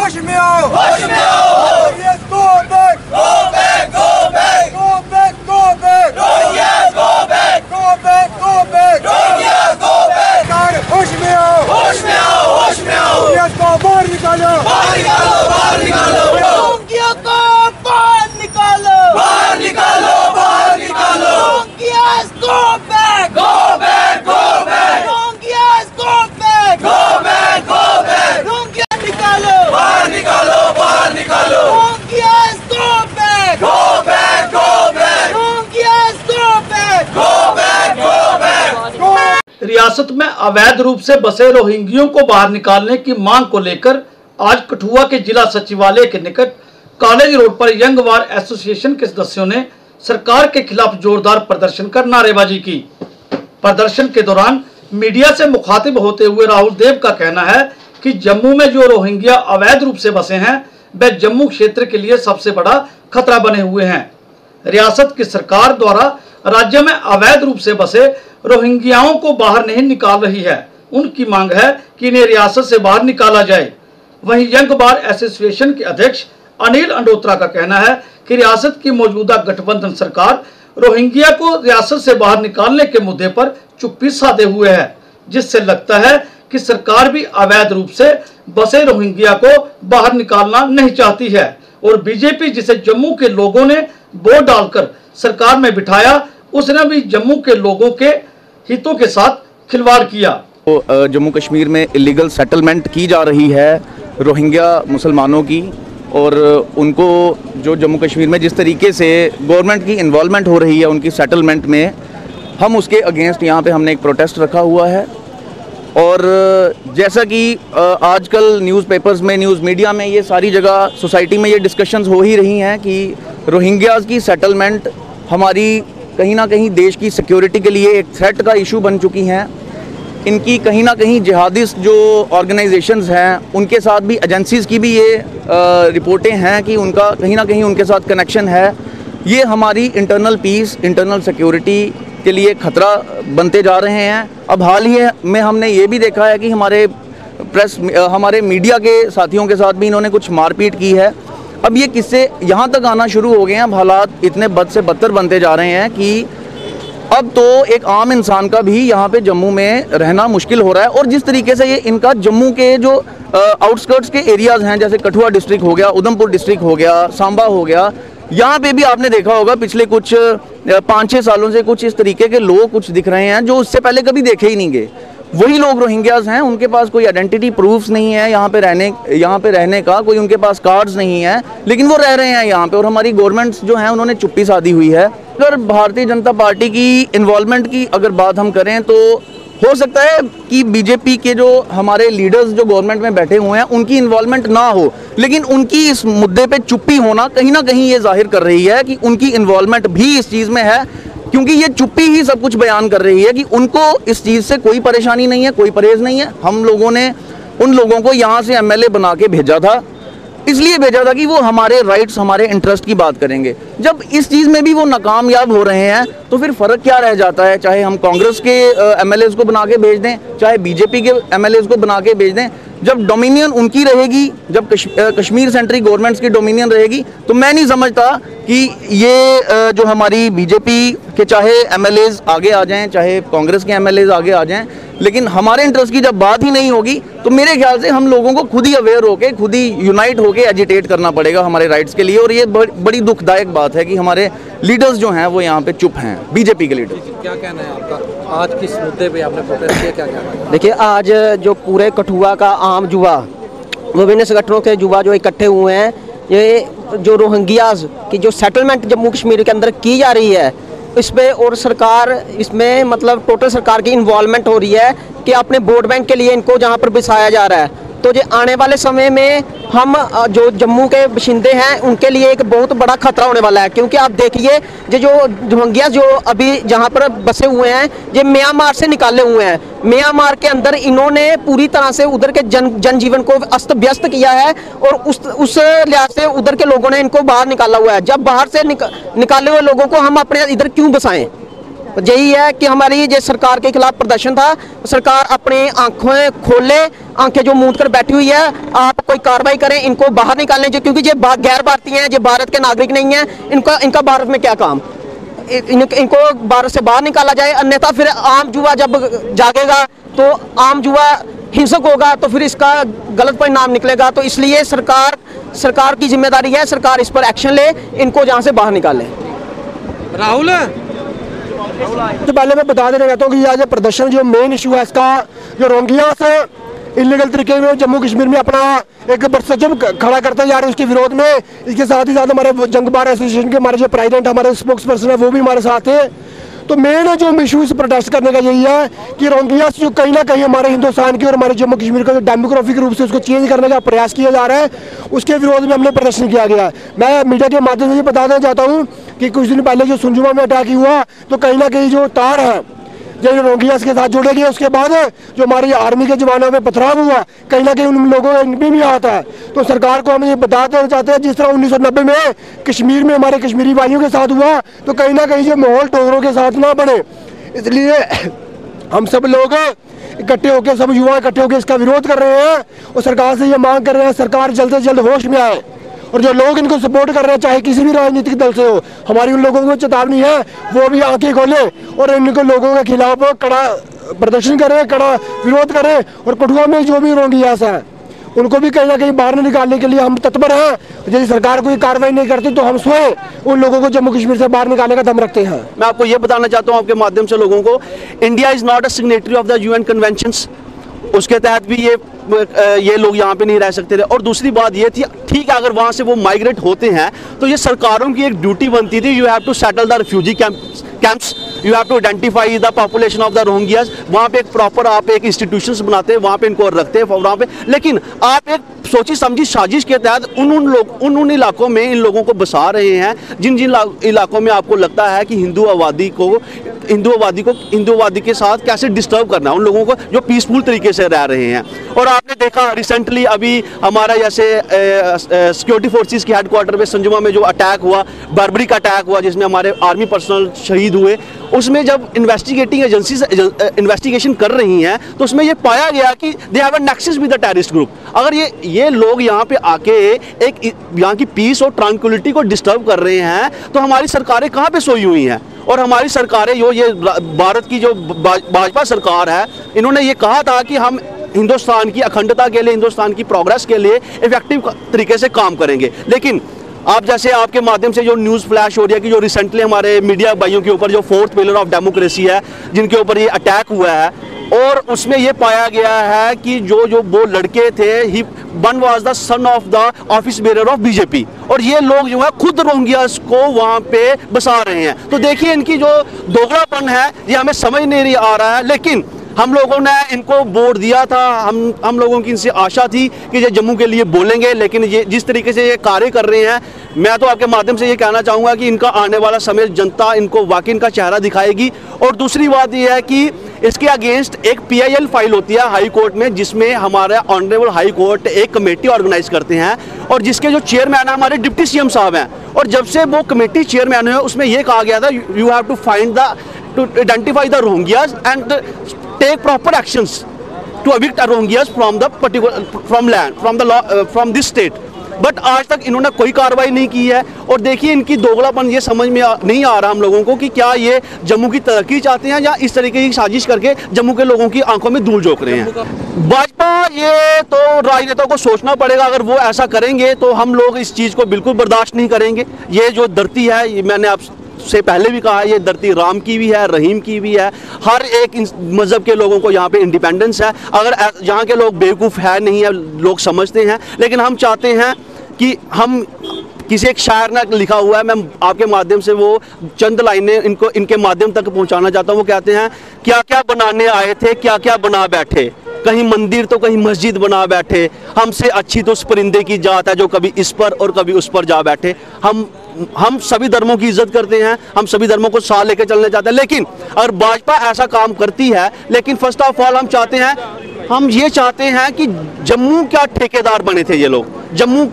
होश में आओ, होश में आओ। Go back, go back, go back, go back, go back, Rohingyas go back, go back, go back, Rohingyas go back। होश में आओ, होश में आओ, होश में आओ। Rohingyas को बाहर निकालो, बाहर निकालो, बाहर निकालो। Rohingyas को बाहर निकालो, बाहर निकालो, बाहर निकालो। Rohingyas go back, go back, go back, Rohingyas go back, go back, go back, Rohingyas निकालो, बाहर निकालो, बाहर निकालो। Rohingyas go back, go back, go back, Rohingyas go back, go back, go back, go back। रियासत में अवैध रूप से बसे रोहिंग्यों को बाहर निकालने की मांग को लेकर आज कठुआ के जिला सचिवालय के निकट कॉलेज रोड पर यंग वार एसोसिएशन के सदस्यों ने सरकार के खिलाफ जोरदार प्रदर्शन कर नारेबाजी की। प्रदर्शन के दौरान मीडिया से मुखातिब होते हुए राहुल देव का कहना है कि जम्मू में जो रोहिंग्या अवैध रूप से बसे हैं वे जम्मू क्षेत्र के लिए सबसे बड़ा खतरा बने हुए हैं। रियासत की सरकार द्वारा राज्य में अवैध रूप से बसे रोहिंग्याओं को बाहर नहीं निकाल रही है। उनकी मांग है कि इन्हें रियासत से बाहर निकाला जाए। वहीं यंग बार एसोसिएशन के अध्यक्ष अनिल अंडोत्रा का कहना है कि रियासत की मौजूदा गठबंधन सरकार रोहिंग्या को रियासत से बाहर निकालने के मुद्दे पर चुप्पी साधे हुए है, जिससे लगता है कि सरकार भी अवैध रूप से बसे रोहिंग्या को बाहर निकालना नहीं चाहती है और बीजेपी जिसे जम्मू के लोगों ने वोट डालकर सरकार में बिठाया उसने भी जम्मू के लोगों के हितों के साथ खिलवाड़ किया। तो जम्मू कश्मीर में इलीगल सेटलमेंट की जा रही है रोहिंग्या मुसलमानों की, और उनको जो जम्मू कश्मीर में जिस तरीके से गवर्नमेंट की इन्वॉल्वमेंट हो रही है उनकी सेटलमेंट में, हम उसके अगेंस्ट यहाँ पे हमने एक प्रोटेस्ट रखा हुआ है। और जैसा कि आजकल न्यूज़पेपर्स में, न्यूज़ मीडिया में, ये सारी जगह सोसाइटी में ये डिस्कशंस हो ही रही हैं कि रोहिंग्याज़ की सेटलमेंट हमारी कहीं ना कहीं देश की सिक्योरिटी के लिए एक थ्रेट का इशू बन चुकी हैं। इनकी कहीं ना कहीं जिहादिस्ट जो ऑर्गेनाइजेशंस हैं उनके साथ भी, एजेंसीज़ की भी ये रिपोर्टें हैं कि उनका कहीं ना कहीं उनके साथ कनेक्शन है। ये हमारी इंटरनल पीस, इंटरनल सिक्योरिटी के लिए खतरा बनते जा रहे हैं। अब हाल ही में हमने ये भी देखा है कि हमारे मीडिया के साथियों के साथ भी इन्होंने कुछ मारपीट की है। अब ये किस्से यहाँ तक आना शुरू हो गए हैं। अब हालात इतने बद से बदतर बनते जा रहे हैं कि अब तो एक आम इंसान का भी यहाँ पे जम्मू में रहना मुश्किल हो रहा है। और जिस तरीके से ये इनका जम्मू के जो आउटस्कर्ट्स के एरियाज़ हैं, जैसे कठुआ डिस्ट्रिक्ट हो गया, उधमपुर डिस्ट्रिक्ट हो गया, सांबा हो गया, यहाँ पे भी आपने देखा होगा पिछले कुछ 5-6 सालों से कुछ इस तरीके के लोग कुछ दिख रहे हैं जो उससे पहले कभी देखे ही नहीं गए। वही लोग रोहिंग्याज हैं, उनके पास कोई आइडेंटिटी प्रूफ्स नहीं है यहाँ पे रहने का, कोई उनके पास कार्ड्स नहीं है, लेकिन वो रह रहे हैं यहाँ पे। और हमारी गवर्नमेंट्स जो हैं उन्होंने चुप्पी साधी हुई है। अगर भारतीय जनता पार्टी की इन्वॉल्वमेंट की अगर बात हम करें तो हो सकता है कि बीजेपी के जो हमारे लीडर्स जो गवर्नमेंट में बैठे हुए हैं उनकी इन्वॉल्वमेंट ना हो, लेकिन उनकी इस मुद्दे पे चुप्पी होना कहीं ना कहीं ये जाहिर कर रही है कि उनकी इन्वॉल्वमेंट भी इस चीज़ में है, क्योंकि ये चुप्पी ही सब कुछ बयान कर रही है कि उनको इस चीज़ से कोई परेशानी नहीं है, कोई परहेज नहीं है। हम लोगों ने उन लोगों को यहाँ से एमएलए बना के भेजा था, इसलिए भेजा था कि वो हमारे राइट्स, हमारे इंटरेस्ट की बात करेंगे। जब इस चीज़ में भी वो नाकामयाब हो रहे हैं तो फिर फ़र्क क्या रह जाता है? चाहे हम कांग्रेस के एमएलएज को बना के भेज दें, चाहे बीजेपी के एमएलएज को बना के भेज दें, जब डोमिनियन उनकी रहेगी, जब कश्मीर सेंट्रिक गवर्नमेंट्स की डोमिनियन रहेगी, तो मैं नहीं समझता कि ये जो हमारी बीजेपी के चाहे एमएलएज आगे आ जाएं, चाहे कांग्रेस के एमएलएज आगे आ जाएं, लेकिन हमारे इंटरेस्ट की जब बात ही नहीं होगी तो मेरे ख्याल से हम लोगों को खुद ही अवेयर होके, खुद ही यूनाइट होके एजिटेट करना पड़ेगा हमारे राइट्स के लिए। और ये बड़ी दुखदायक बात है कि हमारे लीडर्स जो हैं वो यहाँ पे चुप हैं, बीजेपी के लीडर्स। क्या कहना है आपका आज किस मुद्दे पे आपने प्रोटेस्ट किया, क्या कहना है? देखिए, आज जो पूरे कठुआ का आम युवा, विभिन्न संगठनों के युवा जो इकट्ठे हुए हैं, ये जो रोहिंग्याज की जो सेटलमेंट जम्मू कश्मीर के अंदर की जा रही है इस पे, और सरकार इसमें मतलब टोटल सरकार की इन्वॉल्वमेंट हो रही है कि अपने वोट बैंक के लिए इनको जहाँ पर बसाया जा रहा है। तो ये आने वाले समय में हम जो जम्मू के बाशिंदे हैं उनके लिए एक बहुत बड़ा खतरा होने वाला है, क्योंकि आप देखिए ये जो रोहिंग्या जो अभी जहाँ पर बसे हुए हैं ये म्यांमार से निकाले हुए हैं। म्यांमार के अंदर इन्होंने पूरी तरह से उधर के जनजीवन को अस्त व्यस्त किया है और उस लिहाज से उधर के लोगों ने इनको बाहर निकाला हुआ है। जब बाहर से निकाले हुए लोगों को हम अपने इधर क्यों बसाएं? यही है कि हमारी जो सरकार के खिलाफ प्रदर्शन था, सरकार अपनी आंखें खोले, आंखें जो मूंद कर बैठी हुई है, आप कोई कार्रवाई करें, इनको बाहर निकालने चाहिए, क्योंकि ये गैर भारतीय हैं, ये भारत के नागरिक नहीं हैं, इनका भारत में क्या काम, इनको भारत से बाहर निकाला जाए। अन्यथा फिर आम जुआ जब जागेगा तो आम जुआ हिंसक होगा, तो फिर इसका गलत परिणाम निकलेगा। तो इसलिए सरकार की जिम्मेदारी है, सरकार इस पर एक्शन ले, इनको जहाँ से बाहर निकाले। राहुल तो पहले मैं बता देना चाहता हूँ कि आज प्रदर्शन जो मेन इशू है इसका, जो रोहिंग्या से इलीगल तरीके में जम्मू कश्मीर में अपना एक बरसजम खड़ा करते जा रहे हैं, उसके विरोध में, इसके साथ ही साथ हमारे जंग बार एसोसिएशन के हमारे जो प्रेसिडेंट हमारे स्पोक्स पर्सन है वो भी हमारे साथ है। तो मेन जो इशू इस प्रोटेस्ट करने का यही है कि रोहिंग्या जो कहीं ना कहीं हमारे हिंदुस्तान की और हमारे जम्मू कश्मीर का जो डेमोग्राफिक रूप से उसको चेंज करने का प्रयास किया जा रहा है, उसके विरोध में हमने प्रदर्शन किया गया है। मैं मीडिया के माध्यम से ये बता देना चाहता हूँ कि कुछ दिन पहले जो सुंजुमा में अटैक हुआ, तो कहीं ना कहीं जो तार है जो रोहिंग्या के साथ जोड़े गए, उसके बाद जो हमारी आर्मी के जवानों में पथराव हुआ, कहीं ना कहीं उन लोगों में भी आता है। तो सरकार को हम ये बता देना चाहते हैं, जिस तरह 1990 में कश्मीर में हमारे कश्मीरी भाइयों के साथ हुआ, तो कहीं ना कहीं जो माहौल टोगरों के साथ ना बने, इसलिए हम सब लोग इकट्ठे होकर, सब युवा इकट्ठे होकर इसका विरोध कर रहे हैं और सरकार से ये मांग कर रहे हैं सरकार जल्द से जल्द होश में आए, और जो लोग इनको सपोर्ट कर रहे हैं चाहे किसी भी राजनीतिक दल से हो, हमारी उन लोगों को चेतावनी है वो भी आंखें खोलें और इनको लोगों के खिलाफ कड़ा प्रदर्शन करें, कड़ा विरोध करें। और कठुआ में जो भी रोहिंग्यास हैं उनको भी कहीं ना कहीं बाहर निकालने के लिए हम तत्पर हैं। यदि सरकार कोई कार्रवाई नहीं करती तो हम स्वयं उन लोगों को जम्मू कश्मीर से बाहर निकालने का दम रखते हैं। मैं आपको ये बताना चाहता हूँ आपके माध्यम से लोगों को, India is not a signatory of the UN conventions, उसके तहत भी ये लोग यहाँ पे नहीं रह सकते थे। और दूसरी बात ये थी, ठीक है अगर वहाँ से वो माइग्रेट होते हैं तो ये सरकारों की एक ड्यूटी बनती थी, you have to settle the refugee camps, you have to identify the population of the Rohingyas. वहाँ पे एक प्रॉपर आप एक इंस्टीट्यूशंस बनाते हैं, वहाँ पे इनको रखते हैं वहाँ पे, लेकिन आप एक सोची समझी साजिश के तहत उन इलाकों में इन लोगों को बसा रहे हैं जिन इलाकों में आपको लगता है कि हिंदूवादी के साथ कैसे डिस्टर्ब करना है उन लोगों को जो पीसफुल तरीके से रह रहे हैं। और आपने देखा रिसेंटली अभी हमारा जैसे सिक्योरिटी फोर्सेस के हेडक्वार्टर में संजुमा में जो अटैक हुआ, बार्बरिक अटैक हुआ जिसमें हमारे आर्मी पर्सनल शहीद हुए, उसमें जब इन्वेस्टिगेटिंग एजेंसीज इन्वेस्टिगेशन कर रही हैं तो उसमें ये पाया गया कि they have a nexus with the terrorist group. अगर ये लोग यहाँ पे आके एक यहाँ की पीस और ट्रांक्विलिटी को डिस्टर्ब कर रहे हैं तो हमारी सरकारें कहाँ पे सोई हुई हैं? और हमारी सरकारें ये भारत की जो भाजपा सरकार है, इन्होंने ये कहा था कि हम हिंदुस्तान की अखंडता के लिए, हिंदुस्तान की प्रोग्रेस के लिए इफेक्टिव तरीके से काम करेंगे। लेकिन आप जैसे आपके माध्यम से जो न्यूज़ फ्लैश हो रही है कि जो रिसेंटली हमारे मीडिया भाइयों के ऊपर जो 4th पिलर ऑफ डेमोक्रेसी है जिनके ऊपर ये अटैक हुआ है, और उसमें ये पाया गया है कि जो वो लड़के थे, one was the son of the office bearer of BJP, और ये लोग जो है खुद रोहिंग्यास को वहाँ पे बसा रहे हैं। तो देखिए इनकी जो दोगलापन है ये हमें समझ नहीं आ रहा है। लेकिन हम लोगों ने इनको वोट दिया था, हम लोगों की इनसे आशा थी कि ये जम्मू के लिए बोलेंगे, लेकिन ये जिस तरीके से ये कार्य कर रहे हैं, मैं तो आपके माध्यम से ये कहना चाहूँगा कि इनका आने वाला समय जनता इनको वाकई इनका चेहरा दिखाएगी। और दूसरी बात ये है कि इसके अगेंस्ट एक PIL फाइल होती है हाई कोर्ट में, जिसमें हमारा ऑनरेबल हाई कोर्ट एक कमेटी ऑर्गेनाइज करते हैं और जिसके जो चेयरमैन है हमारे डिप्टी CM साहब हैं। और जब से वो कमेटी चेयरमैन है उसमें यह कहा गया था you have to find to identify the Rohingyas and take proper actions to evict Rohingyas from this state। But आज तक इन्होंने कोई कार्रवाई नहीं की है। और देखिए इनकी दोगलापन ये समझ में नहीं आ रहा हम लोगों को कि क्या ये जम्मू की तरक्की चाहते हैं या इस तरीके की साजिश करके जम्मू के लोगों की आंखों में धूल झोंक रहे हैं। भाजपा ये तो राजनेताओं को सोचना पड़ेगा, अगर वो ऐसा करेंगे तो हम लोग इस चीज़ को बिल्कुल बर्दाश्त नहीं करेंगे। ये जो धरती है, ये मैंने आप से पहले भी कहा, ये धरती राम की भी है, रहीम की भी है, हर एक मज़हब के लोगों को यहाँ पे इंडिपेंडेंस है। अगर यहाँ के लोग बेवकूफ़ है नहीं है, लोग समझते हैं, लेकिन हम चाहते हैं कि हम किसी एक शायर ने लिखा हुआ है, मैं आपके माध्यम से वो चंद लाइनें इनके माध्यम तक पहुँचाना चाहता हूँ। वो कहते हैं, क्या क्या बनाने आए थे, क्या क्या बना बैठे, कहीं मंदिर तो कहीं मस्जिद बना बैठे, हमसे अच्छी तो उस परिंदे की जात है जो कभी इस पर और कभी उस पर जा बैठे। हम हम सभी धर्मों की इज्जत करते हैं, हम सभी धर्मों को साथ लेकर चलना चाहते हैं, लेकिन अगर भाजपा ऐसा काम करती है, लेकिन फर्स्ट ऑफ ऑल हम ये चाहते हैं कि जम्मू क्या ठेकेदार बने थे ये लोग, जम्मू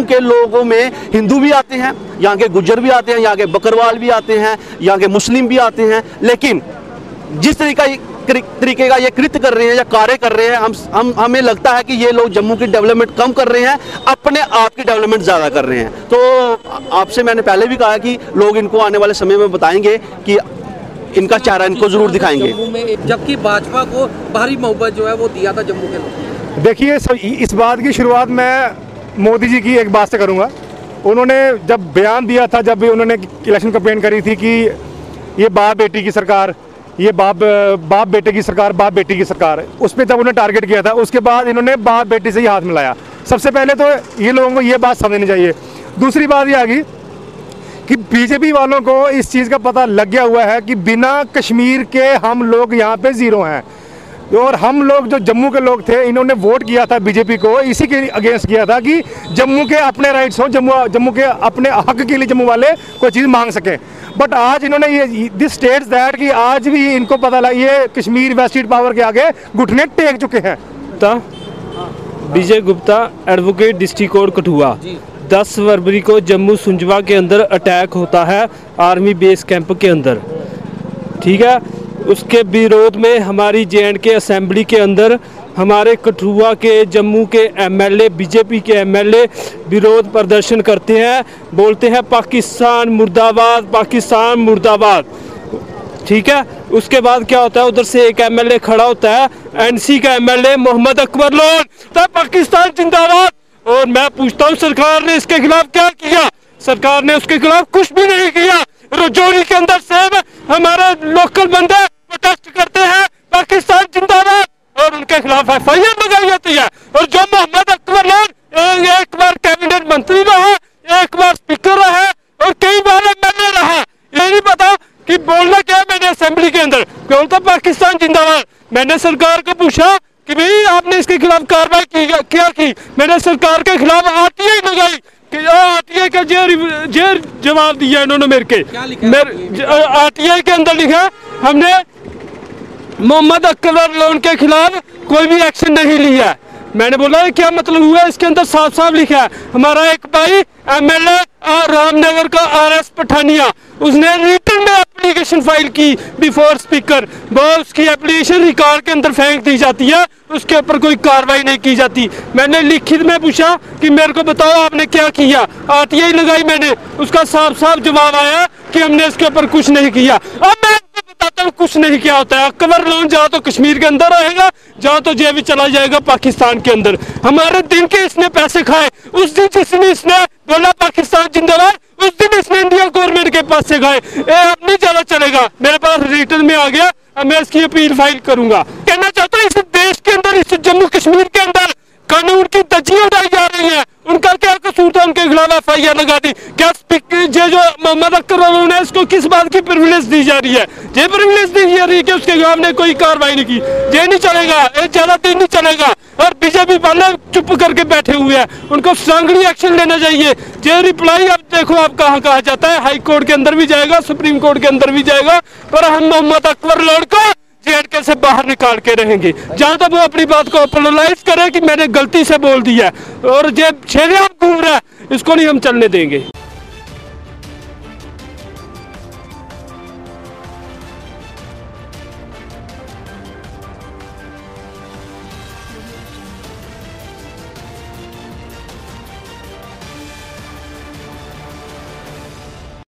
के लोगों में हिंदू भी आते हैं, यहाँ के गुज्जर भी आते हैं, यहाँ के बकरवाल भी आते हैं, यहाँ के मुस्लिम भी आते हैं, लेकिन जिस तरीके का ये कृत्य कर रहे हैं या कार्य कर रहे हैं, हमें लगता है कि ये लोग जम्मू की डेवलपमेंट कम कर रहे हैं, अपने आप की डेवलपमेंट ज़्यादा कर रहे हैं। तो आपसे मैंने पहले भी कहा कि लोग इनको आने वाले समय में बताएंगे कि इनका चेहरा इनको जरूर दिखाएंगे। जम्मू में जबकि भाजपा को बाहरी मोहब्बत जो है वो दिया था जम्मू के लोग। देखिए, इस बात की शुरुआत मैं मोदी जी की एक बात से करूंगा। उन्होंने जब बयान दिया था, जब भी उन्होंने इलेक्शन कैंपेन करी थी कि ये बाप बेटी की सरकार, ये बाप बेटे की सरकार, बाप बेटी की सरकार, उस पर जब उन्होंने टारगेट किया था, उसके बाद इन्होंने बाप बेटी से ही हाथ मिलाया। सबसे पहले तो ये लोगों को ये बात समझनी चाहिए। दूसरी बात ये आ गई कि बीजेपी वालों को इस चीज़ का पता लग गया हुआ है कि बिना कश्मीर के हम लोग यहाँ पे ज़ीरो हैं, और हम लोग जो जम्मू के लोग थे, इन्होंने वोट किया था बीजेपी को, इसी के अगेंस्ट किया था कि जम्मू के अपने राइट्स हो, जम्मू के अपने हक के लिए जम्मू वाले कोई चीज़ मांग सकें। बट आज इन्होंने ये दिस स्टेट्स दैट कि आज भी इनको पता लगा ये कश्मीर वेस्टेड पावर के आगे घुटने टेक चुके हैं। Vijay Gupta, advocate, district court Kathua. 10 फरवरी को जम्मू सुंजवा के अंदर अटैक होता है आर्मी बेस कैंप के अंदर, ठीक है। उसके विरोध में हमारी JNK असेंबली के अंदर हमारे कठुआ के जम्मू के MLA, बीजेपी के MLA विरोध प्रदर्शन करते हैं, बोलते हैं पाकिस्तान मुर्दाबाद, पाकिस्तान मुर्दाबाद, ठीक है। उसके बाद क्या होता है, उधर से एक MLA खड़ा होता है, NC का MLA मोहम्मद अकबर लोन, तो पाकिस्तान जिंदाबाद। और मैं पूछता हूँ सरकार ने इसके खिलाफ क्या किया? सरकार ने उसके खिलाफ कुछ भी नहीं किया। रजौरी के अंदर से हमारे लोकल बंदे प्रोटेस्ट करते हैं पाकिस्तान जिंदाबाद, और उनके खिलाफ FIR लगाई जाती है। और जो मोहम्मद अकबर लोन एक बार कैबिनेट मंत्री रहा, एक बार स्पीकर रहा और कई बार MLA रहा, ये नहीं पता कि बोलना क्या है। मैंने असेंबली के अंदर बोलता पाकिस्तान जिंदाबाद। मैंने सरकार को पूछा कि भाई आपने इसके खिलाफ कार्रवाई क्या की? मैंने सरकार के खिलाफ RTI लगाई कि RTI का जेर जवाब दिया इन्होंने मेरे के। RTI के अंदर लिखा हमने मोहम्मद अकबर लोन के खिलाफ कोई भी एक्शन नहीं लिया। मैंने बोला क्या मतलब हुआ? इसके अंदर साफ साफ लिखा है हमारा एक भाई MLA रामनगर का RS पठानिया, उसने रिटर्न में एप्लीकेशन फाइल की बिफोर स्पीकर, वो उसकी एप्लीकेशन रिकॉर्ड के अंदर फेंक दी जाती है, उसके ऊपर कोई कार्रवाई नहीं की जाती। मैंने लिखित में पूछा कि मेरे को बताओ आपने क्या किया? RTI लगाई मैंने, उसका साफ साफ जवाब आया कि हमने इसके ऊपर कुछ नहीं किया। अब मैं बताता हूँ कुछ नहीं क्या होता है। अकबर लोन जहाँ तो कश्मीर के अंदर रहेगा, जहाँ तो जेब चला जाएगा पाकिस्तान के अंदर। हमारे दिन के इसने पैसे खाए, उस दिन जिसने इसने बोला पाकिस्तान जिंदाबाद, उस दिन इसने इंडिया गवर्नमेंट के पास से खाए। अब नहीं ज्यादा चलेगा, मेरे पास रिटर्न में आ गया, अब मैं इसकी अपील फाइल करूंगा। कहना चाहता हूँ इस देश के अंदर, इस जम्मू कश्मीर के अंदर कानून की धज्जियां उड़ाई जा रही है। उनका क्या कसूर था? उनके खिलाफ FIR लगा दी। क्या जो मोहम्मद अकबर है इसको किस बात की प्रिविलेज दी जा रही है? ये प्रिविलेज दी जा रही है कि उसके खिलाफ ने कोई कार्रवाई नहीं की। ये नहीं चलेगा, ये ज्यादा दिन नहीं चलेगा। और बीजेपी वाले चुप करके बैठे हुए हैं, उनको स्ट्रांगली एक्शन लेना चाहिए। ये रिप्लाई अब देखो आप कहाँ जाता है, हाई कोर्ट के अंदर भी जाएगा, सुप्रीम कोर्ट के अंदर भी जाएगा, पर हम मोहम्मद अकबर लोन को JNK से बाहर निकाल के रहेंगे। जहाँ तक वो अपनी बात को अपोलोजाइज करे कि मैंने गलती से बोल दिया, और ये शेरेआम घूम रहा है, इसको नहीं हम चलने देंगे।